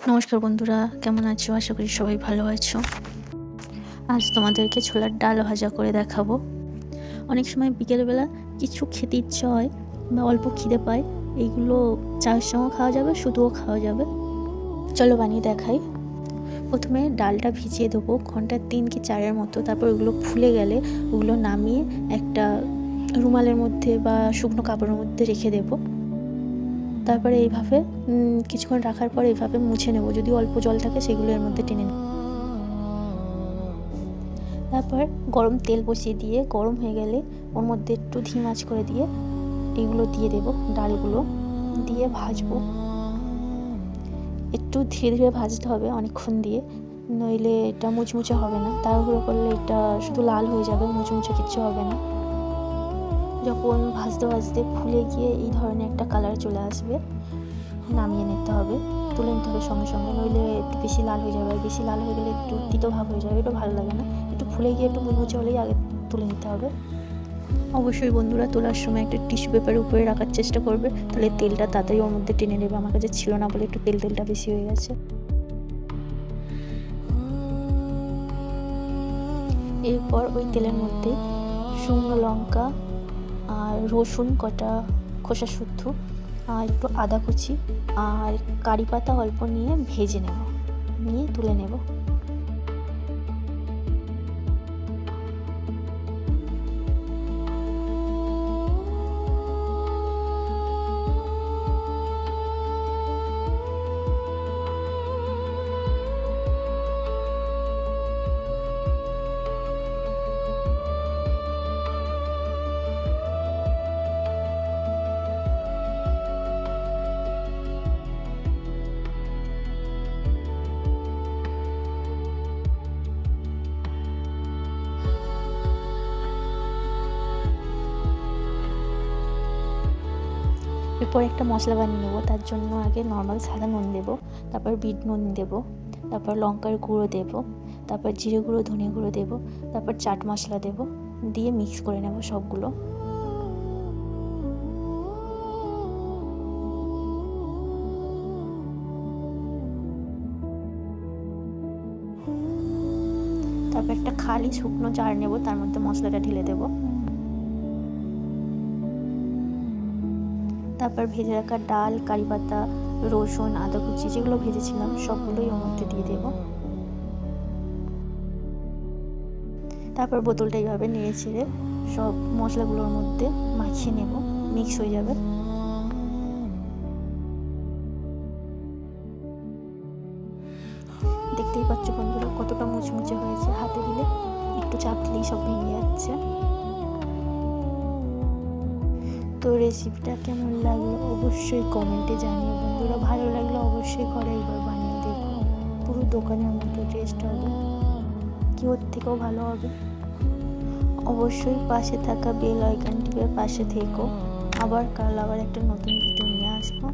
নমস্কার বন্ধুরা, কেমন আছো? আশা করি সবাই ভালো আছো। আজ তোমাদেরকে ছোলার ডাল ভাজা করে দেখাবো। অনেক সময় বিকেলবেলা কিছু খেতে ইচ্ছা হয় বা অল্প খিদে পায়, এইগুলো চায়ের সঙ্গেও খাওয়া যাবে, শুধুও খাওয়া যাবে। চলো বানিয়ে দেখাই। প্রথমে ডালটা ভিজিয়ে দেবো ঘন্টা 3 কি 4 মতো। তারপর ওগুলো ফুলে গেলে ওগুলো নামিয়ে একটা রুমালের মধ্যে বা শুকনো কাপড়ের মধ্যে রেখে দেবো। তারপরে এইভাবে কিছুক্ষণ রাখার পর এইভাবে মুছে নেব। যদি অল্প জল থাকে সেগুলো এর মধ্যে টেনে নেব। তারপর গরম তেল বসিয়ে দিয়ে গরম হয়ে গেলে ওর মধ্যে একটু ধিম আঁচ করে দিয়ে এগুলো দিয়ে দেব। ডালগুলো দিয়ে ভাজবো। একটু ধীরে ধীরে ভাজতে হবে অনেকক্ষণ দিয়ে, নইলে এটা মুচমুচে হবে না। তাড়াহুড়ো করলে এটা শুধু লাল হয়ে যাবে, মুচমুচে কিচ্ছু হবে না। যখন ভাজতে ভাজতে ফুলে গিয়ে এই ধরনের একটা কালার চলে আসবে, নামিয়ে নিতে হবে, তুলে নিতে হবে সঙ্গে সঙ্গে, নইলে একটু বেশি লাল হয়ে যাবে। আর বেশি লাল হয়ে গেলে একটু তিতো ভাব হয়ে যাবে, এটা ভালো লাগে না। একটু ফুলে গিয়ে একটু মুচমুচে হলেই আগে তুলে নিতে হবে। অবশ্যই বন্ধুরা তোলার সময় একটা টিস্যু পেপারের উপরে রাখার চেষ্টা করবে, তাহলে তেলটা তাড়াতাড়ি ওর মধ্যে টেনে নেবে। আমার কাছে ছিল না বলে একটু তেলটা বেশি হয়ে গেছে। এরপর ওই তেলের মধ্যে শুকনো লঙ্কা আর রসুন কটা খোসা শুদ্ধ আর একটু আদা কুচি আর কারি পাতা অল্প নিয়ে ভেজে নেব, নিয়ে তুলে নেব। এরপর একটা মশলা বানিয়ে নেবো। তার জন্য আগে নর্মাল সাদা নুন দেবো, তারপর বিট নুন দেবো, তারপর লঙ্কার গুঁড়ো দেবো, তারপর জিরে গুঁড়ো ধনে গুঁড়ো দেবো, তারপর চাট মশলা দেবো, দিয়ে মিক্স করে নেব সবগুলো। তারপর একটা খালি শুকনো জার নেব, তার মধ্যে মশলাটা ঢেলে দেবো। তারপর ভেজে রাখা ডাল, কারি পাতা, রসুন, আদা কুচি যেগুলো ভেজেছিলাম সবগুলোই ওর মধ্যে দিয়ে দেবো। তারপর বোতলটা এইভাবে নেড়ে ছেড়ে সব মশলাগুলোর মধ্যে মাখিয়ে নেব, মিক্স হয়ে যাবে। দেখতেই পাচ্ছ বন্ধুরা কতটা মুচমুচে হয়েছে, হাতে দিলে একটু চাপ দিলেই সব ভেঙে যাচ্ছে। তো রেসিপিটা কেমন লাগলো অবশ্যই কমেন্টে জানিও বন্ধুরা। ভালো লাগলে অবশ্যই ঘরে একবার বানিয়ে দেখো, পুরো দোকানের মতো টেস্ট হবে, কি ওর থেকেও ভালো হবে। অবশ্যই পাশে থাকা বেল আইকন টিপে পাশে থেকো। আবার কাল একটা নতুন ভিডিও নিয়ে আসবো।